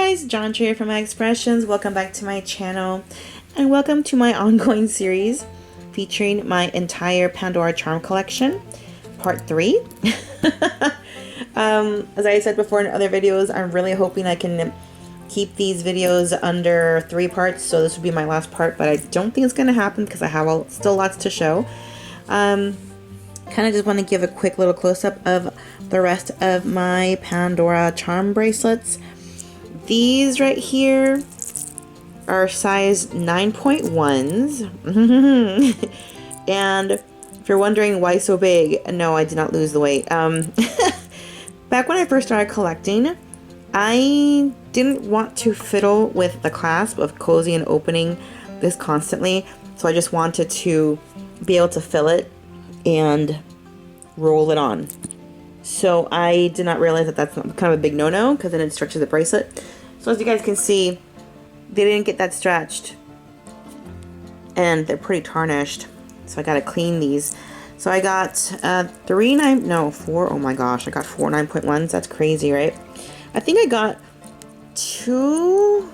guys, John here from Xpressions. Welcome back to my channel and welcome to my ongoing series featuring my entire Pandora charm collection, part 3. As I said before in other videos, I'm really hoping I can keep these videos under 3 parts, so this would be my last part, but I don't think it's going to happen because I have still lots to show. Kind of just want to give a quick little close-up of the rest of my Pandora charm bracelets. These right here are size 9.1s. And if you're wondering why so big, no, I did not lose the weight. Back when I first started collecting, I didn't want to fiddle with the clasp of cozy and opening this constantly, so I just wanted to be able to fill it and roll it on. So I did not realize that that's kind of a big no-no, because then it stretches the bracelet. So as you guys can see, they didn't get that stretched, and they're pretty tarnished. So I gotta clean these. So I got 4, oh my gosh, I got 4 9.1s. That's crazy, right? I think I got 2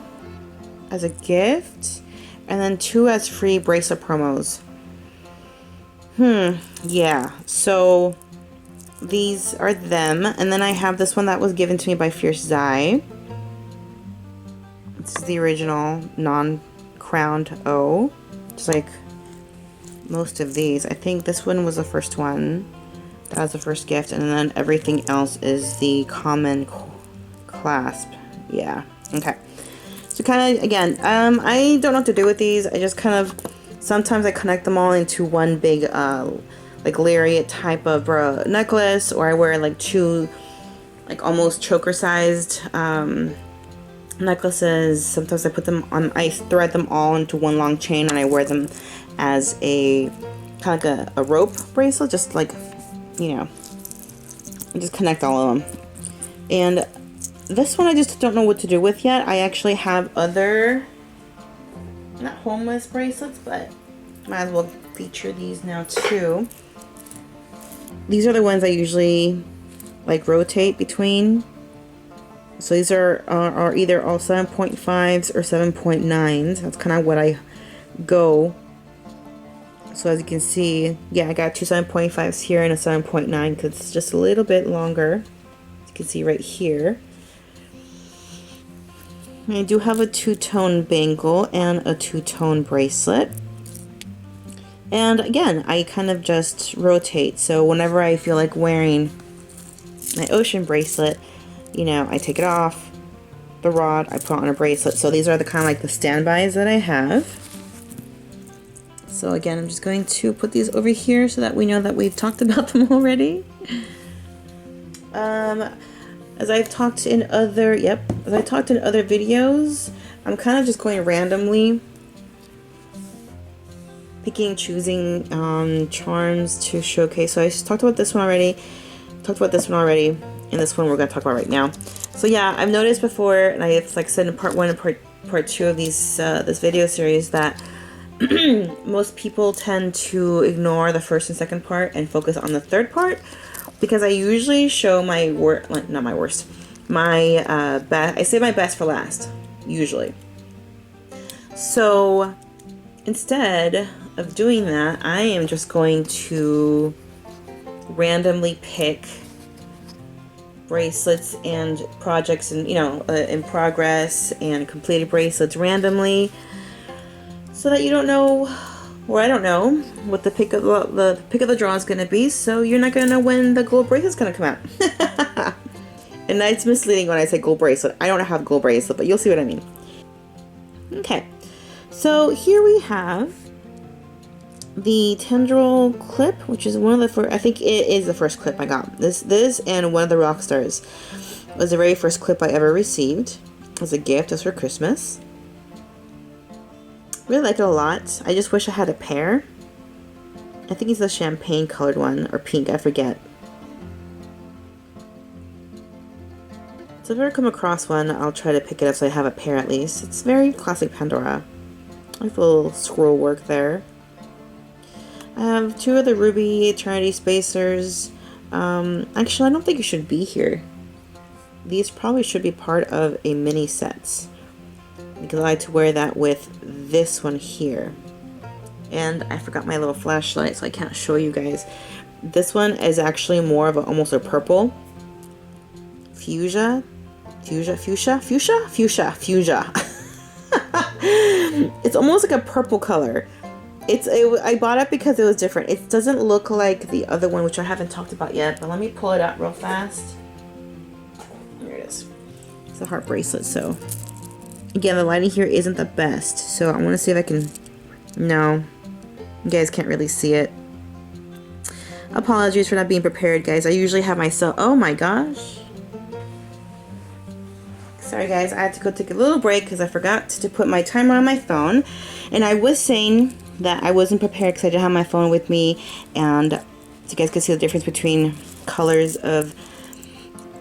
as a gift, and then 2 as free bracelet promos. Yeah, so these are them, and then I have this one that was given to me by Fierce Zai. This is the original non-crowned O, just like most of these. I think this one was the first one. That was the first gift, and then everything else is the common clasp. Yeah, okay. So kind of, again, I don't know what to do with these. I just kind of, sometimes I connect them all into one big, like lariat type of necklace, or I wear like 2, like almost choker-sized necklaces. Sometimes I put them on, I thread them all into one long chain, and I wear them as a kind of like a rope bracelet, just like, you know, I just connect all of them. And this one I just don't know what to do with yet. I actually have other, not homeless bracelets, but might as well feature these now too. These are the ones I usually like rotate between. So these are either all 7.5s or 7.9s. That's kind of what I go. So as you can see, yeah, I got 2 7.5s here and a 7.9 because it's just a little bit longer. As you can see right here. I do have a 2-tone bangle and a 2-tone bracelet. And again, I kind of just rotate. So whenever I feel like wearing my ocean bracelet, you know, I take it off the rod, I put on a bracelet. So these are the kind of like the standbys that I have. So again, I'm just going to put these over here so that we know that we've talked about them already. As I've talked in other, videos, I'm kind of just going randomly, picking, choosing charms to showcase. So I talked about this one already, and this one we're going to talk about right now. So yeah, I've noticed before, and I've like said in part 1 and part 2 of these this video series, that most people tend to ignore the first and second part and focus on the third part, because I usually show my best. I save my best for last, usually. So instead of doing that, I am just going to randomly pick bracelets and projects, and in progress and completed bracelets randomly, so that you don't know, or I don't know what the pick of the draw is going to be, so you're not going to know when the gold bracelet's going to come out. And that's misleading when I say gold bracelet. I don't have gold bracelet, but you'll see what I mean. Okay, so here we have the Tendril Clip, which is one of the first, I think it is the first clip I got. This and one of the rock stars was the very first clip I ever received as a gift, as for Christmas. Really like it a lot. I just wish I had a pair. I think it's the champagne colored one, or pink, I forget. So if I ever come across one, I'll try to pick it up so I have a pair at least. It's very classic Pandora. I like the little scroll work there. I have 2 of the Ruby Trinity spacers. Actually, I don't think it should be here. these probably should be part of a mini set, because I like to wear that with this one here. And I forgot my little flashlight, so I can't show you guys. This one is actually more of almost a purple fuchsia. It's almost like a purple color. I bought it because it was different. It doesn't look like the other one, which I haven't talked about yet, but let me pull it out real fast. There it is. It's a heart bracelet. So again, the lighting here isn't the best, so I want to see if I can... No, you guys can't really see it. Apologies for not being prepared, guys. I usually have myself... Oh my gosh. Sorry guys, I had to go take a little break because I forgot to put my timer on my phone. And I was saying that I wasn't prepared because I didn't have my phone with me. And so you guys can see the difference between colors of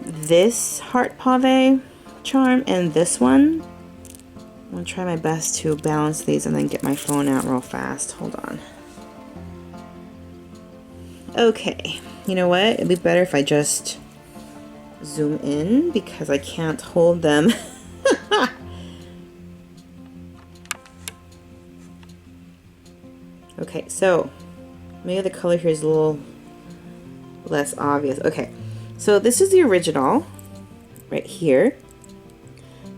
this heart pave charm and this one. I'm going to try my best to balance these and then get my phone out real fast. Hold on. Okay, you know what? It'd be better if I just zoom in because I can't hold them. Okay, so maybe the color here is a little less obvious. Okay, so this is the original right here.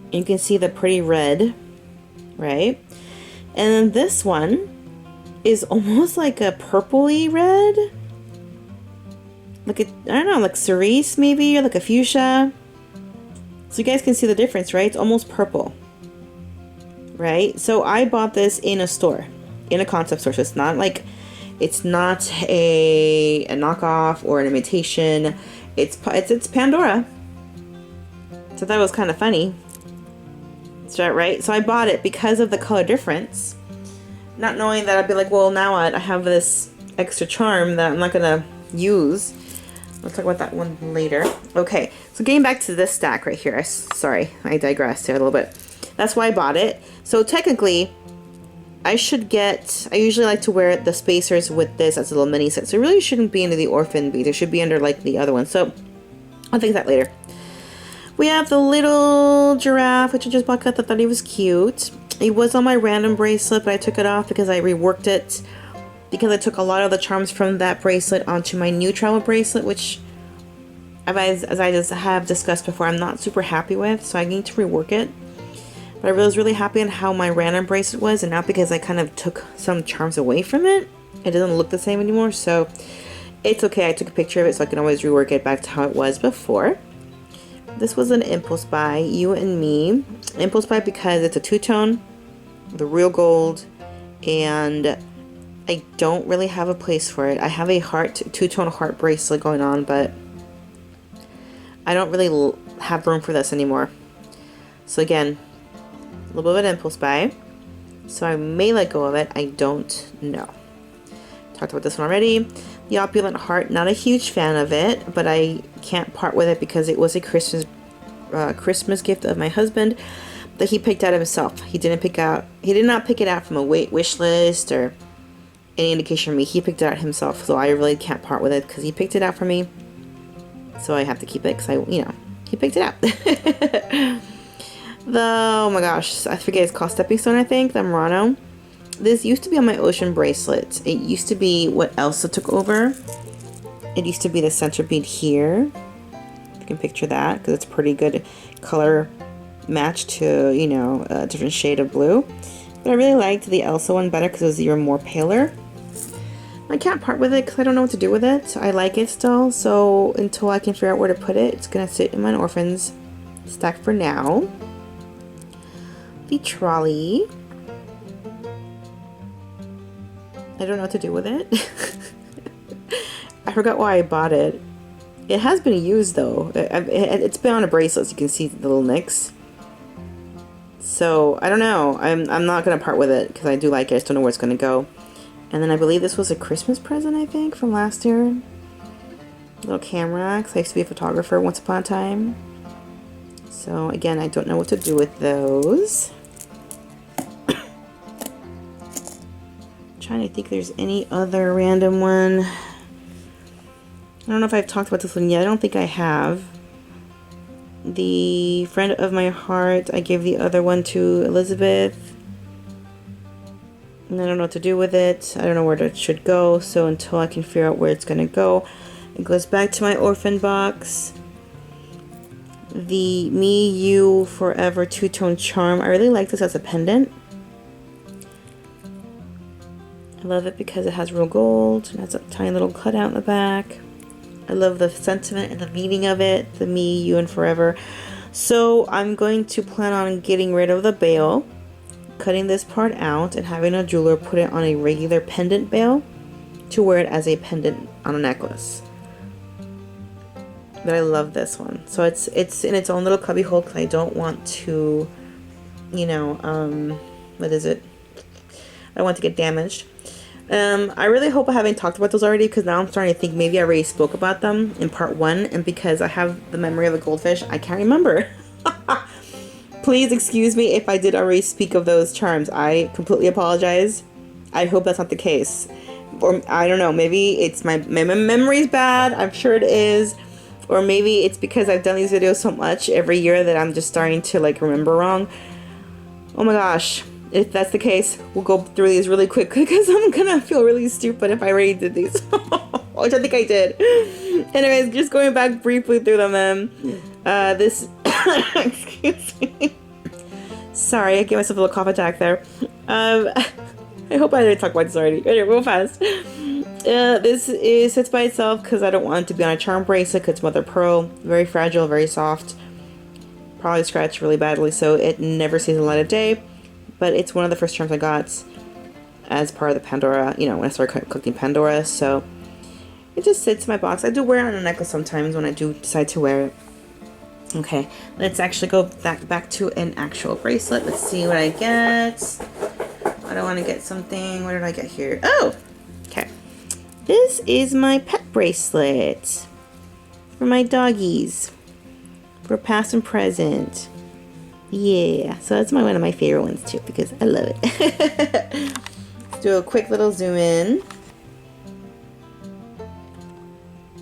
And you can see the pretty red, right? And then this one is almost like a purpley red. Like a, I don't know, like cerise maybe, or like a fuchsia. So you guys can see the difference, right? It's almost purple, right? So I bought this in a store, in a concept store. So it's not like, it's not a knockoff or an imitation. It's Pandora. So that was kind of funny. Is that right? So I bought it because of the color difference, not knowing that I'd be like, well, now what? I have this extra charm that I'm not gonna use. Let's talk about that one later. Okay, so getting back to this stack right here. Sorry, I digressed here a little bit. That's why I bought it. So technically, I usually like to wear the spacers with this as a little mini set. So it really shouldn't be into the orphan beads. It should be under like the other one. So I'll fix that later. We have the little giraffe, which I just bought because I thought he was cute. It was on my random bracelet, but I took it off because I reworked it. Because I took a lot of the charms from that bracelet onto my new travel bracelet, which, as I just have discussed before, I'm not super happy with, so I need to rework it. But I was really happy on how my random bracelet was, and now because I kind of took some charms away from it, it doesn't look the same anymore, so it's okay. I took a picture of it so I can always rework it back to how it was before. This was an impulse buy, You and Me. Impulse buy because it's a two-tone, the real gold, and I don't really have a place for it. I have a two-tone heart bracelet going on, but I don't really have room for this anymore. So again, a little bit of an impulse buy. So I may let go of it. I don't know. Talked about this one already. The Opulent Heart, not a huge fan of it, but I can't part with it because it was a Christmas gift of my husband that he picked out himself. He did not pick it out from a wish list or any indication from me. He picked it out himself, so I really can't part with it because he picked it out for me. So I have to keep it because he picked it out. Oh my gosh, I forget, it's called Stepping Stone, I think, the Murano. This used to be on my ocean bracelet. It used to be what Elsa took over. It used to be the center bead here. You can picture that because it's a pretty good color match to, a different shade of blue. But I really liked the Elsa one better because it was even more paler. I can't part with it because I don't know what to do with it. I like it still, so until I can figure out where to put it, it's going to sit in my orphans stack for now. The trolley. I don't know what to do with it. I forgot why I bought it. It has been used though. It's been on a bracelet, so you can see the little nicks. So I don't know. I'm not gonna part with it because I do like it. I just don't know where it's gonna go. And then I believe this was a Christmas present, I think, from last year. Little camera, because I used to be a photographer once upon a time. So again, I don't know what to do with those. Trying to think if there's any other random one. I don't know if I've talked about this one yet. I don't think I have. The friend of my heart, I gave the other one to Elizabeth. And I don't know what to do with it. I don't know where it should go. So until I can figure out where it's going to go, it goes back to my orphan box. The Me, You, Forever two-tone charm. I really like this as a pendant. I love it because it has real gold. It has a tiny little cutout in the back. I love the sentiment and the meaning of it. The Me, You, and Forever. So I'm going to plan on getting rid of the bail, cutting this part out, and having a jeweler put it on a regular pendant bail to wear it as a pendant on a necklace. But I love this one. So it's in its own little cubby hole because I don't want to, you know, what is it? I don't want to get damaged. I really hope I haven't talked about those already, because now I'm starting to think maybe I already spoke about them in part 1, and because I have the memory of a goldfish, I can't remember. Please excuse me if I did already speak of those charms. I completely apologize. I hope that's not the case. Or I don't know, maybe it's my memory's bad. I'm sure it is. Or maybe it's because I've done these videos so much every year that I'm just starting to like remember wrong. Oh my gosh. If that's the case, we'll go through these really quick because I'm gonna feel really stupid if I already did these. Which I think I did. Anyways, just going back briefly through them. This excuse me. Sorry, I gave myself a little cough attack there. I hope I didn't talk about this already. Anyway, real fast. This sits by itself because I don't want it to be on a charm bracelet because it's mother pearl. Very fragile, very soft. Probably scratched really badly, so it never sees the light of day. But it's one of the first charms I got as part of the Pandora, you know, when I started collecting Pandora. So it just sits in my box. I do wear it on a necklace sometimes when I do decide to wear it. Okay, let's actually go back to an actual bracelet. Let's see what I get. I don't want to get something. What did I get here? Oh, okay. This is my pet bracelet for my doggies for past and present. Yeah, so that's one of my favorite ones too because I love it. Let's do a quick little zoom in.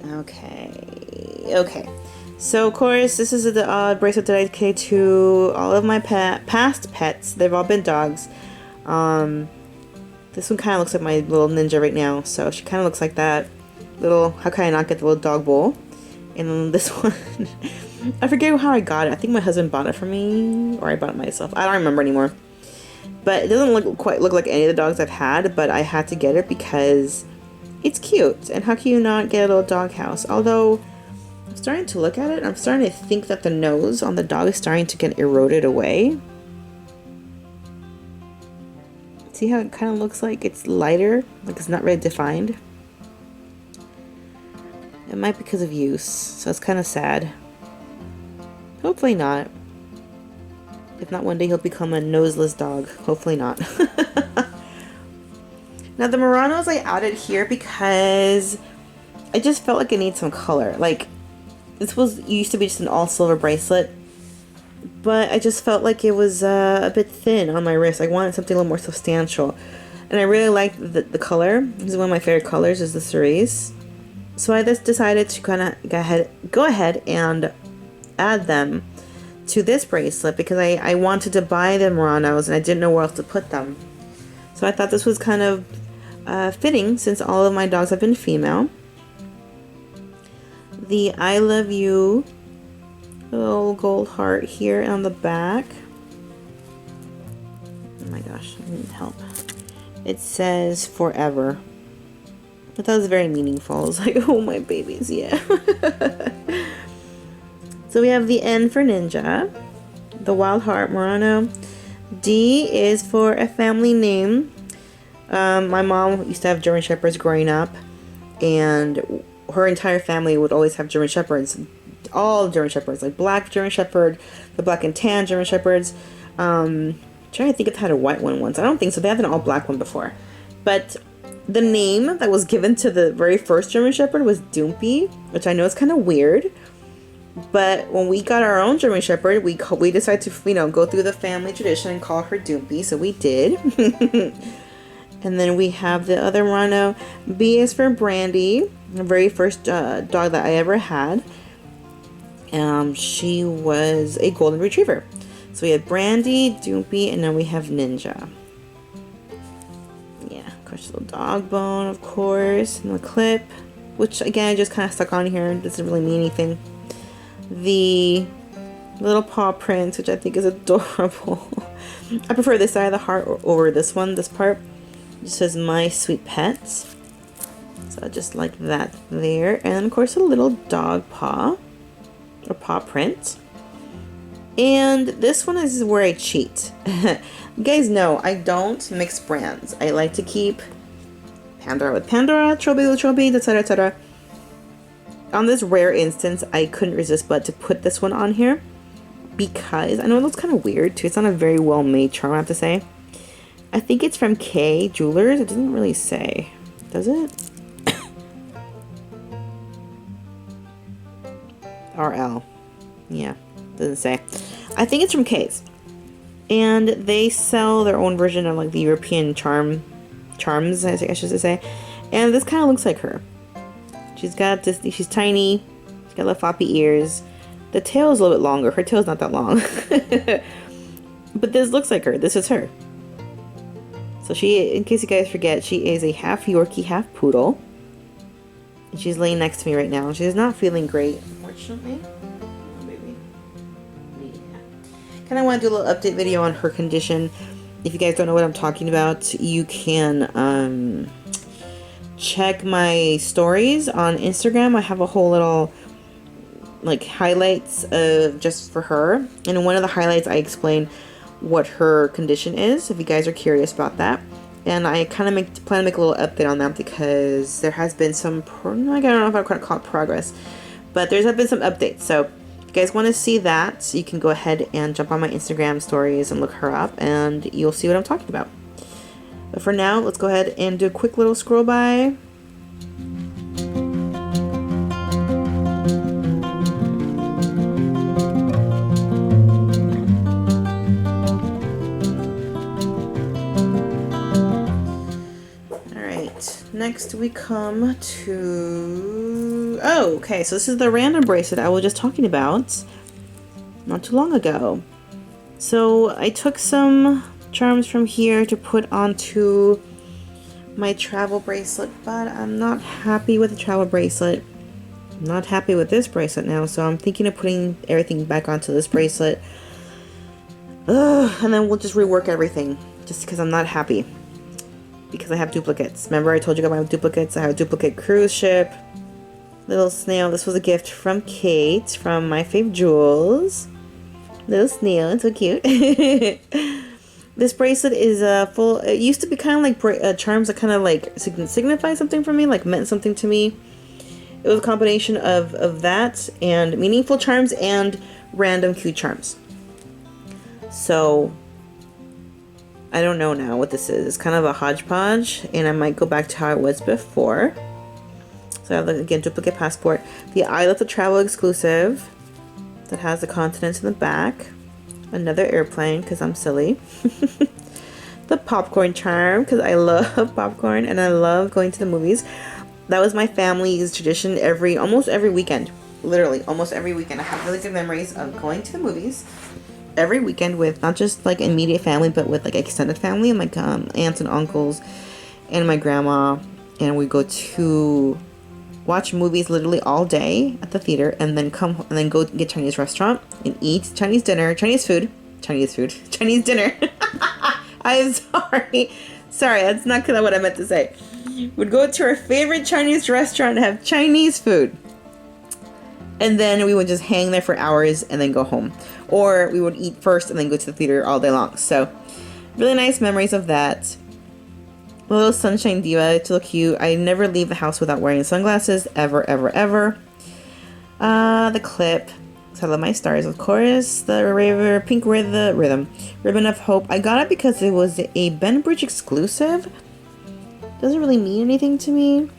Okay. So of course, this is the bracelet that I dedicated to all of my past pets. They've all been dogs. This one kind of looks like my little ninja right now, so she kind of looks like that little, how can I not get the little dog bowl? And then this one, I forget how I got it. I think my husband bought it for me, or I bought it myself. I don't remember anymore. But it doesn't quite look like any of the dogs I've had, but I had to get it because it's cute. And how can you not get a little dog house? Although, I'm starting to look at it, I'm starting to think that the nose on the dog is starting to get eroded away. See how it kind of looks like it's lighter, like it's not really defined? It might be because of use, so it's kind of sad. Hopefully not. If not, one day he'll become a noseless dog. Hopefully not. Now the Muranos I added here because I just felt like it needs some color. Like, this used to be just an all silver bracelet, but I just felt like it was a bit thin on my wrist. I wanted something a little more substantial. And I really liked the color. This is one of my favorite colors, is the cerise. So I just decided to kind of go ahead and add them to this bracelet because I wanted to buy the Muranos and I didn't know where else to put them. So I thought this was kind of fitting since all of my dogs have been female. The I Love You little gold heart here on the back. Oh my gosh, I need help. It says forever. I thought it was very meaningful. I was like, oh my babies, yeah. So we have the N for Ninja, the Wild Heart Murano. D is for a family name. My mom used to have German Shepherds growing up, and her entire family would always have German Shepherds. All German Shepherds, like black German Shepherd, the black and tan German Shepherds. Trying to think if they had a white one once. I don't think so. They had an all black one before. But the name that was given to the very first German Shepherd was Dumpy, which I know is kind of weird. But when we got our own German Shepherd, we decided to, go through the family tradition and call her Dumpy. So we did. And then we have the other Murano. B is for Brandy, the very first dog that I ever had. She was a golden retriever. So we had Brandy, Doopy, and then we have Ninja. Yeah, of course, little dog bone, of course, and the clip, which again I just kind of stuck on here. Doesn't really mean anything. The little paw prints, which I think is adorable. I prefer this side of the heart over this one. This part it says "My sweet pets," so just like that there, and of course a little dog paw or paw print. And this one is where I cheat. You guys know I don't mix brands. I like to keep Pandora with Pandora, Trophy with Trophy, etc., etc. On this rare instance, I couldn't resist but to put this one on here because I know it looks kind of weird too. It's not a very well made charm, I have to say. I think it's from K Jewelers. It doesn't really say, does it? RL. Yeah, doesn't say. I think it's from K's. And they sell their own version of like the European charms, I should say. And this kind of looks like her. She's got this, she's tiny. She's got little floppy ears. The tail is a little bit longer. Her tail's not that long. But this looks like her. This is her. So she, in case you guys forget, she is a half Yorkie, half Poodle. And she's laying next to me right now. She's not feeling great, unfortunately. Oh, baby. Yeah. Kind of want to do a little update video on her condition. If you guys don't know what I'm talking about, you can check my stories on Instagram. I have a whole little like highlights of just for her. And in one of the highlights, I explain what her condition is, if you guys are curious about that. And I kind of plan to make a little update on that because there has been some, I don't know if I can call it progress, but there's been some updates. So if you guys want to see that, you can go ahead and jump on my Instagram stories and look her up and you'll see what I'm talking about. But for now, let's go ahead and do a quick little scroll by. Next we come to, oh, okay, so this is the random bracelet I was just talking about not too long ago. So I took some charms from here to put onto my travel bracelet, but I'm not happy with the travel bracelet. I'm not happy with this bracelet now, so I'm thinking of putting everything back onto this bracelet. And then we'll just rework everything, just because I'm not happy. Because I have duplicates. Remember I told you about my duplicates? I have a duplicate cruise ship. Little snail. This was a gift from Kate from My Fave Jewels. Little snail. It's so cute. This bracelet is full. It used to be kind of like charms that kind of like signify something for me, like meant something to me. It was a combination of that and meaningful charms and random cute charms. So I don't know now what this is. It's kind of a hodgepodge, and I might go back to how it was before. So I have, again, duplicate passport. The I Love to Travel exclusive that has the continents in the back. Another airplane, because I'm silly. The popcorn charm, because I love popcorn, and I love going to the movies. That was my family's tradition almost every weekend. Literally, almost every weekend. I have really good memories of going to the movies every weekend with not just like immediate family, but with like extended family, like aunts and uncles and my grandma, and we go to watch movies literally all day at the theater, and then go get Chinese restaurant and eat Chinese dinner, Chinese dinner. I'm sorry, that's not kind of what I meant to say. We'd go to our favorite Chinese restaurant and have Chinese food. And then we would just hang there for hours and then go home. Or we would eat first and then go to the theater all day long. So, really nice memories of that. Little sunshine diva, it's so cute. I never leave the house without wearing sunglasses, ever, ever, ever. The clip. So I love my stars, of course. The pink rhythm. Ribbon of Hope. I got it because it was a Benbridge exclusive. Doesn't really mean anything to me.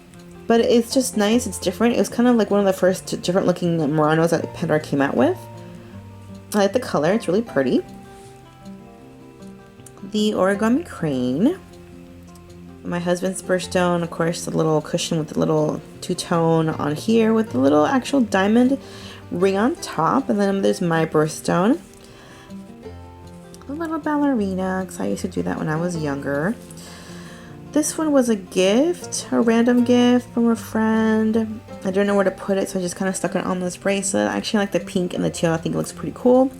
But it's just nice. It's different. It was kind of like one of the first different looking Muranos that Pandora came out with. I like the color. It's really pretty. The origami crane. My husband's birthstone. Of course, the little cushion with the little two-tone on here with the little actual diamond ring on top, and then there's my birthstone. A little ballerina, because I used to do that when I was younger. This one was a gift, a random gift from a friend. I don't know where to put it, so I just kind of stuck it on this bracelet. I actually like the pink and the teal. I think it looks pretty cool.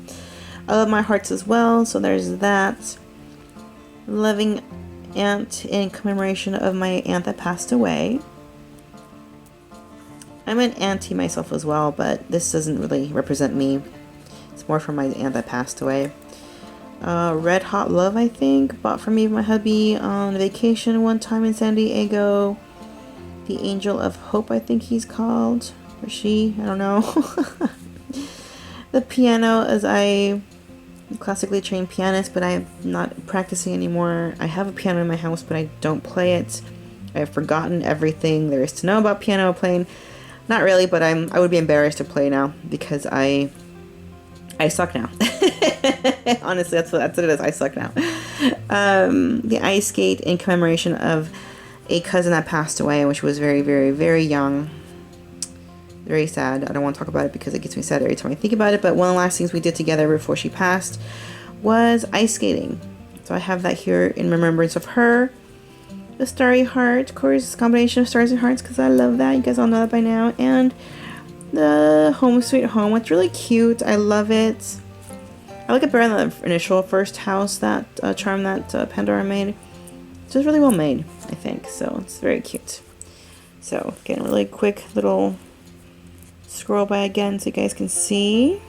I love my hearts as well, so there's that. Loving aunt in commemoration of my aunt that passed away. I'm an auntie myself as well, but this doesn't really represent me. It's more for my aunt that passed away. Red Hot Love, I think, bought for me and my hubby on vacation one time in San Diego. The Angel of Hope, I think he's called, or she, I don't know. The piano, as I'm a classically trained pianist, but I'm not practicing anymore. I have a piano in my house, but I don't play it. I have forgotten everything there is to know about piano playing. Not really, but I would be embarrassed to play now because I suck now. Honestly, that's what it is. I suck now. The ice skate in commemoration of a cousin that passed away, which was very, very, very young. Very sad. I don't want to talk about it because it gets me sad every time I think about it. But one of the last things we did together before she passed was ice skating. So I have that here in remembrance of her. The Starry Heart, of course, combination of stars and hearts because I love that. You guys all know that by now. And the Home Sweet Home. It's really cute. I love it. I like it better than the initial first house, that charm that Pandora made. It's just really well made, I think. So it's very cute. So again, a really quick little scroll by again so you guys can see.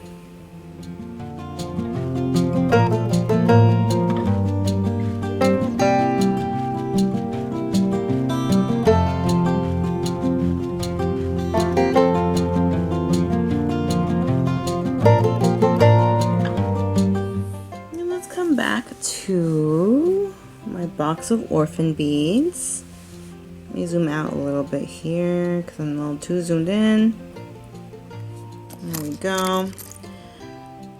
To my box of orphan beads. Let me zoom out a little bit here because I'm a little too zoomed in. There we go.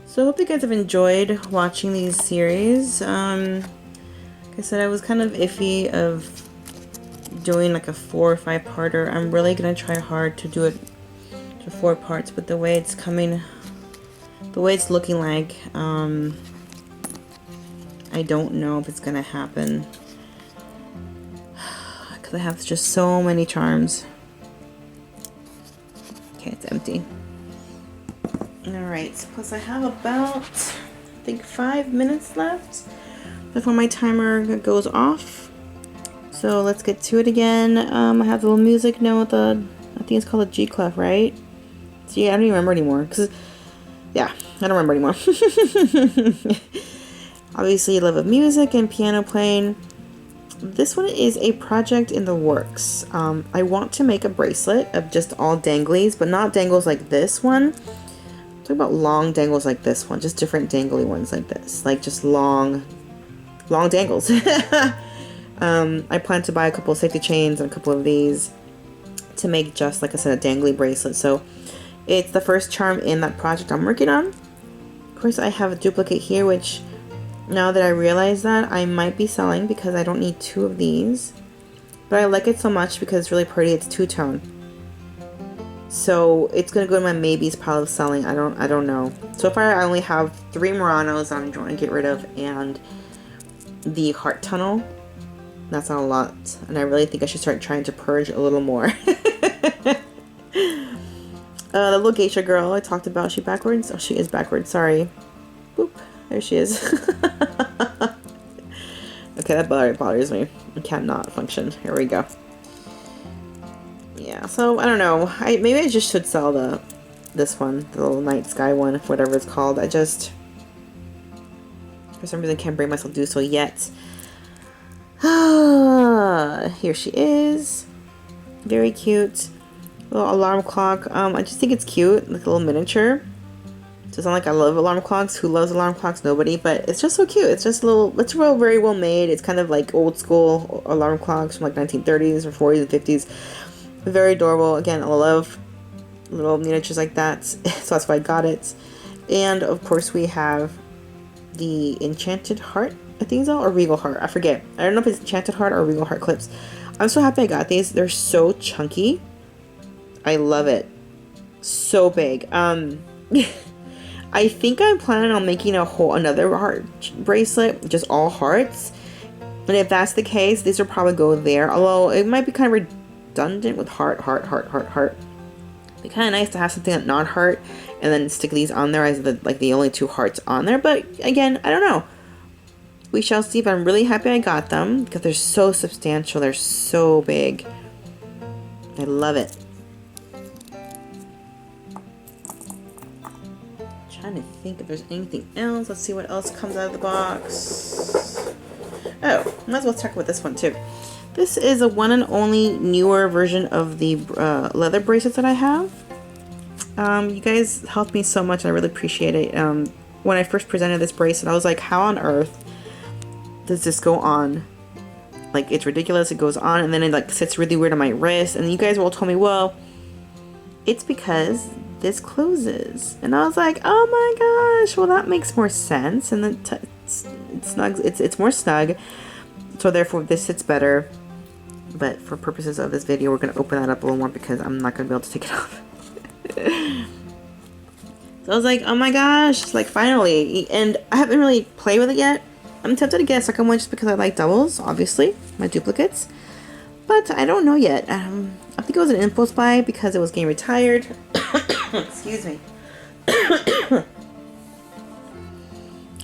So I hope you guys have enjoyed watching these series. Like I said, I was kind of iffy of doing like a 4 or 5 parter. I'm really gonna try hard to do it to 4 parts, but the way it's coming, the way it's looking like, I don't know if it's gonna happen because I have just so many charms. Okay, it's empty. Alright, plus I have about, I think, 5 minutes left before my timer goes off. So let's get to it again. I have the little music note, I think it's called a G clef, right? See, I don't even remember anymore. Yeah, I don't remember anymore. Obviously, love of music and piano playing. This one is a project in the works. I want to make a bracelet of just all danglies, but not dangles like this one. I'm talking about long dangles like this one, just different dangly ones like this, like just long dangles. I plan to buy a couple of safety chains and a couple of these to make just, like I said, a dangly bracelet. So it's the first charm in that project I'm working on. Of course, I have a duplicate here, which now that I realize that, I might be selling because I don't need 2 of these. But I like it so much because it's really pretty. It's 2-tone. So it's gonna go in my maybes pile of selling. I don't know. So far I only have 3 Muranos I'm trying to get rid of and the heart tunnel. That's not a lot. And I really think I should start trying to purge a little more. The little geisha girl I talked about, is she backwards? Oh, she is backwards, sorry. Boop. There she is. Okay, that bothers me. I cannot function. Here we go. Yeah, so I don't know. Maybe I just should sell this one, the little night sky one, whatever it's called. I just, for some reason, can't bring myself to do so yet. Here she is. Very cute. Little alarm clock. I just think it's cute, like a little miniature. It's not like I love alarm clocks. Who loves alarm clocks? Nobody. But it's just so cute. It's just a little, it's very well made. It's kind of like old school alarm clocks from like 1930s or 40s and 50s. Very adorable. Again, I love little miniatures like that. So that's why I got it. And of course we have the Enchanted Heart, I think so, or Regal Heart. I forget. I don't know if it's Enchanted Heart or Regal Heart clips. I'm so happy I got these. They're so chunky. I love it. So big. I think I'm planning on making another heart bracelet, just all hearts. And if that's the case, these will probably go there. Although it might be kind of redundant with heart. It'd be kind of nice to have something that's not heart, and then stick these on there as the only 2 hearts on there. But again, I don't know. We shall see. But I'm really happy I got them because they're so substantial. They're so big. I love it. Trying to think if there's anything else. Let's see what else comes out of the box. Oh, might as well check with this one too. This is a one and only newer version of the leather bracelets that I have. You guys helped me so much. I really appreciate it. When I first presented this bracelet, I was like, how on earth does this go on? Like, it's ridiculous. It goes on and then it sits really weird on my wrist. And you guys all told me, well, it's because this closes. And I was like, oh my gosh, well, that makes more sense. And then it's more snug, so therefore this sits better. But for purposes of this video, we're going to open that up a little more because I'm not going to be able to take it off. So I was like, oh my gosh, finally. And I haven't really played with it yet. I'm tempted to get a second one just because I like doubles, obviously, my duplicates. But I don't know yet. I think it was an impulse buy because it was getting retired. Excuse me.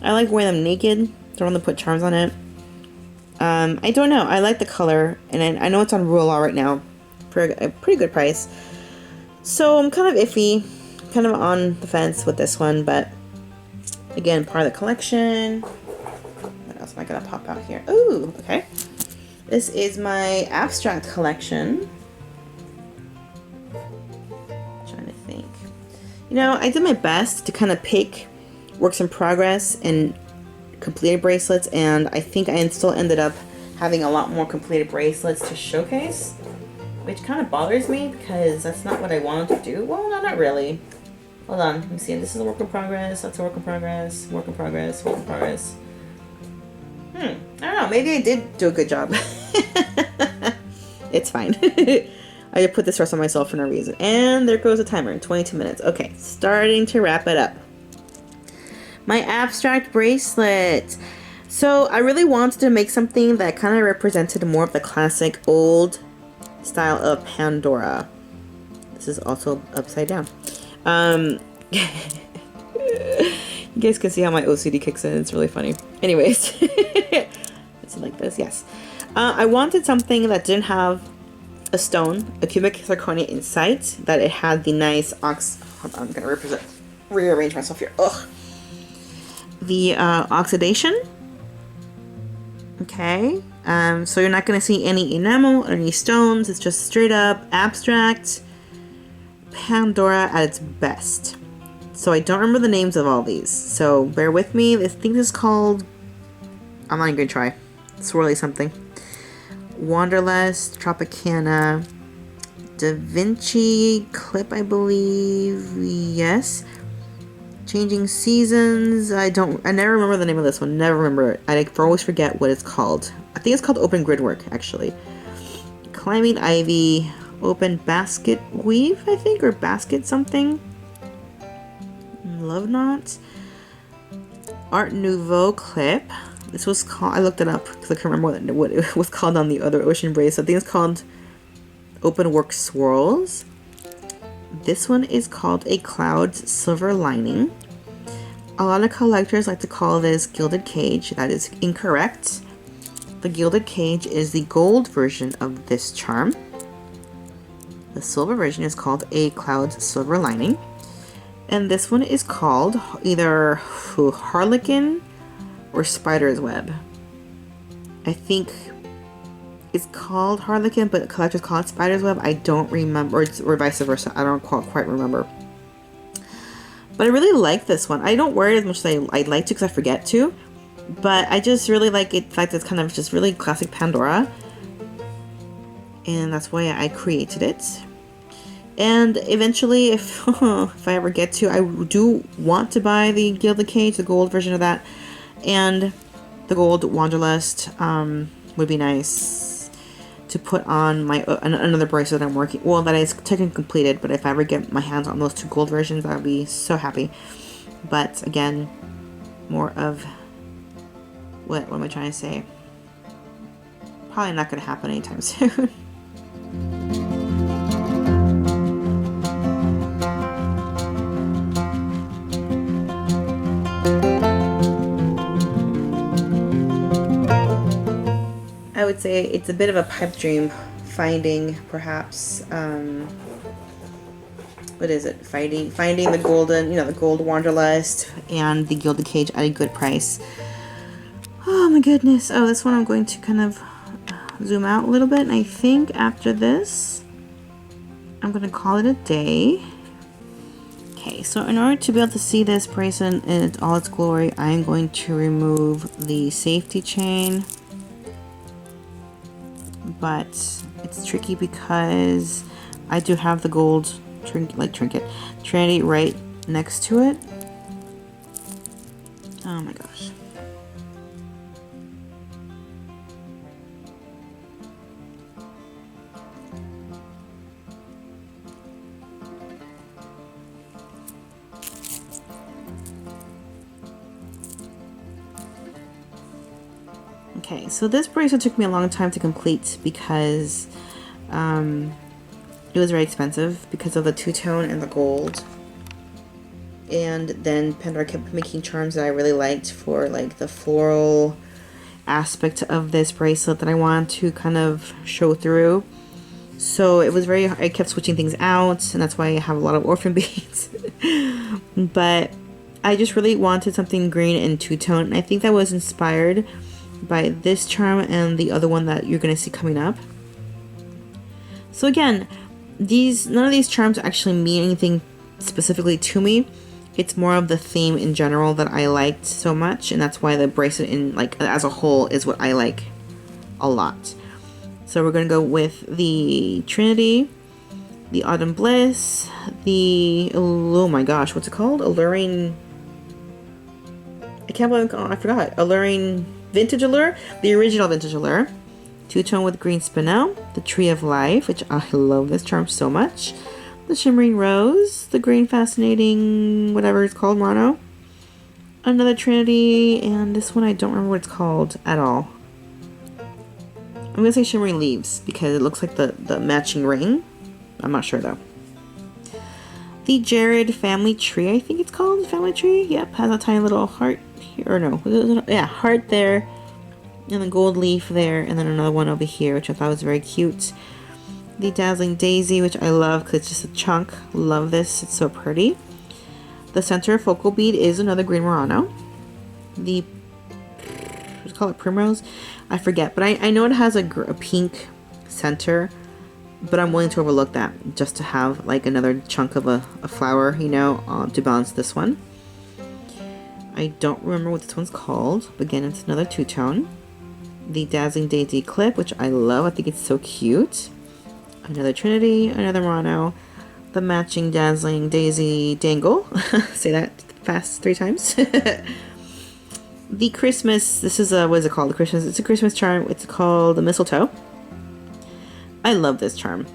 I like wearing them naked. Don't want to put charms on it. I don't know. I like the color, and I know it's on Rule Law right now for a pretty good price. So I'm kind of iffy, kind of on the fence with this one, but again, part of the collection. What else am I gonna pop out here? Ooh, okay. This is my abstract collection. Trying to think. You know, I did my best to kind of pick works in progress and completed bracelets, and I think I still ended up having a lot more completed bracelets to showcase, which kind of bothers me because that's not what I wanted to do. Well, no, not really. Hold on, let me see. This is a work in progress. That's a work in progress. Work in progress. Work in progress. I don't know. Maybe I did do a good job. It's fine. I put the stress on myself for no reason. And there goes the timer in 22 minutes. Okay, starting to wrap it up. My abstract bracelet. So I really wanted to make something that kind of represented more of the classic old style of Pandora. This is also upside down. You guys can see how my OCD kicks in. It's really funny. Anyways, it's like this. Yes. I wanted something that didn't have a stone, a cubic zirconia in sight, that it had the nice hold on, I'm gonna rearrange myself here. Ugh. The oxidation. Okay. So you're not gonna see any enamel or any stones. It's just straight up abstract Pandora at its best. So I don't remember the names of all these, so bear with me. I think this is called, I'm not even gonna try, swirly something. Wanderlust, Tropicana, Da Vinci Clip, I believe, yes. Changing Seasons, I never remember the name of this one, never remember it. I always forget what it's called. I think it's called Open Gridwork, actually. Climbing Ivy, Open Basket Weave, I think, or Basket something. Love Knot. Art Nouveau Clip. This was called, I looked it up because I can't remember what it was called on the other ocean bracelet. I think it's called Open Work Swirls. This one is called a Cloud Silver Lining. A lot of collectors like to call this Gilded Cage. That is incorrect. The Gilded Cage is the gold version of this charm. The silver version is called a Cloud Silver Lining. And this one is called either Harlequin or Spider's Web. I think it's called Harlequin, but collectors call it Spider's Web. I don't remember, or vice versa. I don't quite remember. But I really like this one. I don't wear it as much as I'd like to because I forget to. But I just really like it. The fact that it's kind of just really classic Pandora. And that's why I created it. And eventually, if I ever get to, I do want to buy the Gilded Cage, the gold version of that, and the gold Wanderlust would be nice. to put on my another bracelet I'm working, well, that is technically completed, but if I ever get my hands on those 2 gold versions, I would be so happy. But again, more of what am I trying to say? Probably not going to happen anytime soon. I would say it's a bit of a pipe dream finding, perhaps, what is it? Finding the golden, the gold wanderlust and the gilded cage at a good price. Oh my goodness. Oh, this one I'm going to kind of zoom out a little bit, and I think after this, I'm going to call it a day. Okay, so in order to be able to see this bracelet in all its glory, I am going to remove the safety chain. But it's tricky because I do have the gold trinket Trinity right next to it. Oh my gosh. Okay, so this bracelet took me a long time to complete because it was very expensive because of the two-tone and the gold. And then Pandora kept making charms that I really liked for like the floral aspect of this bracelet that I wanted to kind of show through. So it was I kept switching things out, and that's why I have a lot of orphan beads. But I just really wanted something green and two-tone, and I think that was inspired by this charm and the other one that you're going to see coming up. So again, none of these charms actually mean anything specifically to me. It's more of the theme in general that I liked so much, and that's why the bracelet as a whole is what I like a lot. So we're going to go with the Trinity, the Autumn Bliss, oh my gosh, what's it called? Alluring, I can't believe I forgot. Alluring Vintage Allure, the original Vintage Allure. Two-tone with green spinel, the Tree of Life, which I love this charm so much. The Shimmering Rose, the green fascinating, whatever it's called, Murano. Another Trinity, and this one I don't remember what it's called at all. I'm going to say Shimmering Leaves because it looks like the matching ring. I'm not sure though. The Jared Family Tree, I think it's called, Family Tree. Yep, has a tiny little heart here, or no, yeah, heart there. And the gold leaf there, and then another one over here, which I thought was very cute. The Dazzling Daisy, which I love because it's just a chunk. Love this, it's so pretty. The center focal bead is another green Murano. The, what's it called, Primrose? I forget, but I know it has a pink center, but I'm willing to overlook that just to have like another chunk of a flower, to balance this one. I don't remember what this one's called, but again, it's another two-tone. The Dazzling Daisy Clip, which I love. I think it's so cute. Another Trinity, another Murano. The matching Dazzling Daisy Dangle. Say that fast 3 times. The Christmas, this is what is it called? It's a Christmas charm. It's called the Mistletoe. I love this charm.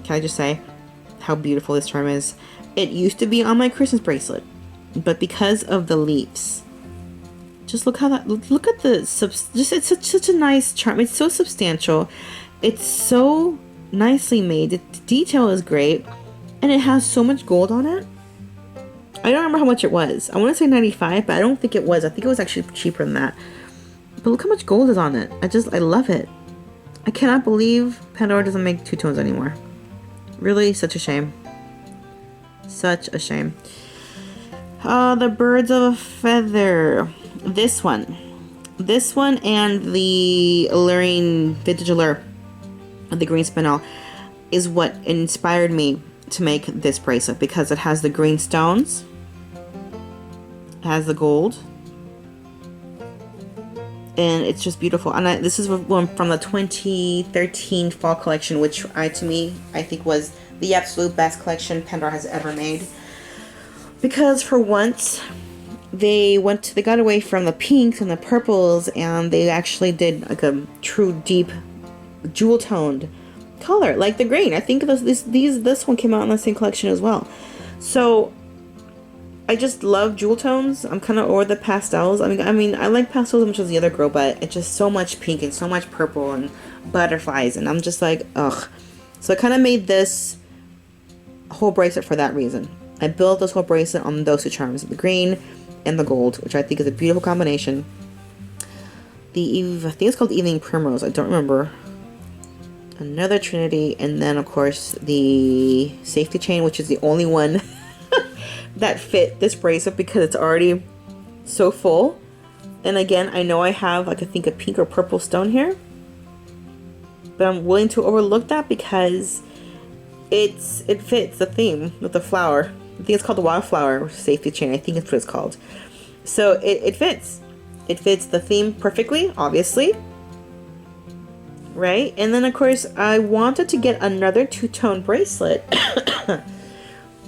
Can I just say how beautiful this charm is? It used to be on my Christmas bracelet, but because of the leaves, just look at the it's such a nice charm. It's so substantial. It's so nicely made. The detail is great, and it has so much gold on it. I don't remember how much it was. I want to say 95, but I don't think it was. I think it was actually cheaper than that. But look how much gold is on it. I love it. I cannot believe Pandora doesn't make two-tones anymore. Really, such a shame. Such a shame. The Birds of a Feather. This one and the Alluring Vintage Allure, the green spinel, is what inspired me to make this bracelet because it has the green stones, it has the gold, and it's just beautiful. And this is one from the 2013 fall collection, which I think was the absolute best collection Pandora has ever made, because for once they got away from the pinks and the purples, and they actually did like a true deep jewel toned color, like the green. I think this one came out in the same collection as well. So I just love jewel tones. I'm kind of over the pastels. I mean, I like pastels as much as the other girl, but it's just so much pink and so much purple and butterflies, and I'm just like, ugh. So I kind of made this whole bracelet for that reason. I built this whole bracelet on those two charms, the green and the gold, which I think is a beautiful combination. I think it's called Evening Primrose. I don't remember. Another Trinity, and then of course the safety chain, which is the only one that fit this bracelet because it's already so full. And again, I know I have like I think a pink or purple stone here, but I'm willing to overlook that because it fits the theme with the flower. I think it's called the wildflower safety chain. I think that's what it's called. So it fits. It fits the theme perfectly, obviously. Right? And then of course I wanted to get another two-tone bracelet.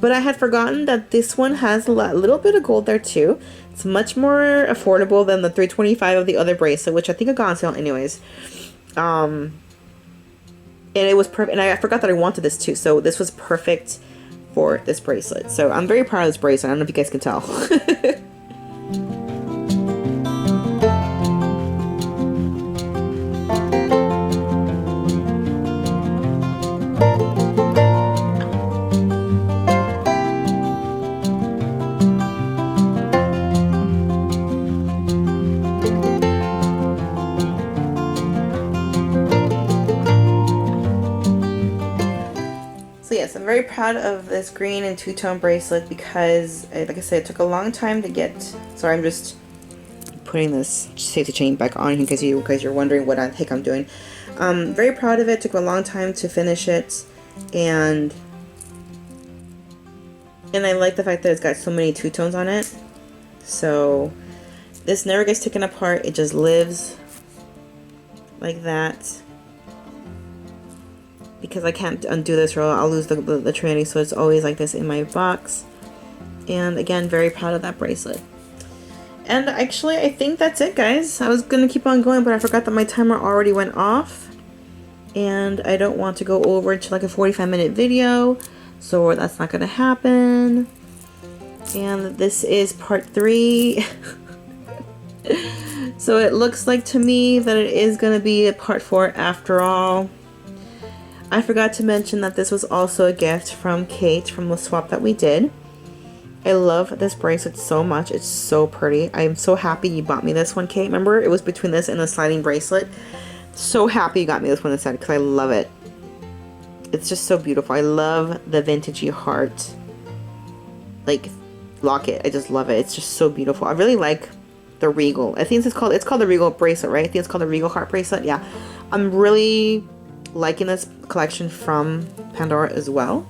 But I had forgotten that this one has a little bit of gold there too. It's much more affordable than the $325 of the other bracelet, which I think I got on sale anyways. And it was perfect. And I forgot that I wanted this too. So this was perfect for this bracelet. So I'm very proud of this bracelet. I don't know if you guys can tell. So yes, I'm very proud of this green and two-tone bracelet because, like I said, it took a long time to get. Sorry, I'm just putting this safety chain back on here because you're wondering what the heck I'm doing. Very proud of it. Took a long time to finish it, and I like the fact that it's got so many two-tones on it. So this never gets taken apart. It just lives like that. Because I can't undo this or I'll lose the Trinity, so it's always like this in my box. And again, very proud of that bracelet. And actually, I think that's it, guys. I was going to keep on going, but I forgot that my timer already went off. And I don't want to go over to like a 45-minute video, so that's not going to happen. And this is part 3. So it looks like to me that it is going to be a part 4 after all. I forgot to mention that this was also a gift from Kate from the swap that we did. I love this bracelet so much. It's so pretty. I am so happy you bought me this one, Kate. Remember, it was between this and the sliding bracelet. So happy you got me this one instead because I love it. It's just so beautiful. I love the vintagey heart like locket. I just love it. It's just so beautiful. I really like the regal. I think it's called the regal bracelet, right? I think it's called the regal heart bracelet. Yeah. I'm really liking this collection from Pandora as well.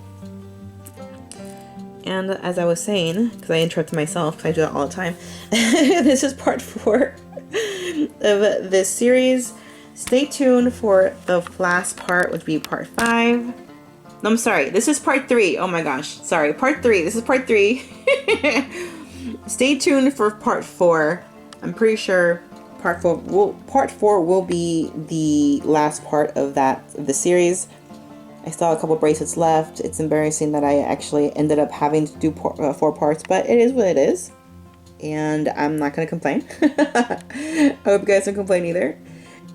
And as I was saying, because I interrupted myself because I do that all the time, this is part 4 of this series. Stay tuned for the last part, which would be part 5. No, I'm sorry, this is part 3. Oh my gosh, sorry, part 3. This is part 3. Stay tuned for part 4. I'm pretty sure part 4 will be the last part of the series. I still have a couple bracelets left. It's embarrassing that I actually ended up having to do 4 parts, but it is what it is. And I'm not going to complain. I hope you guys don't complain either.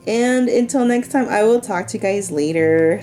And until next time, I will talk to you guys later.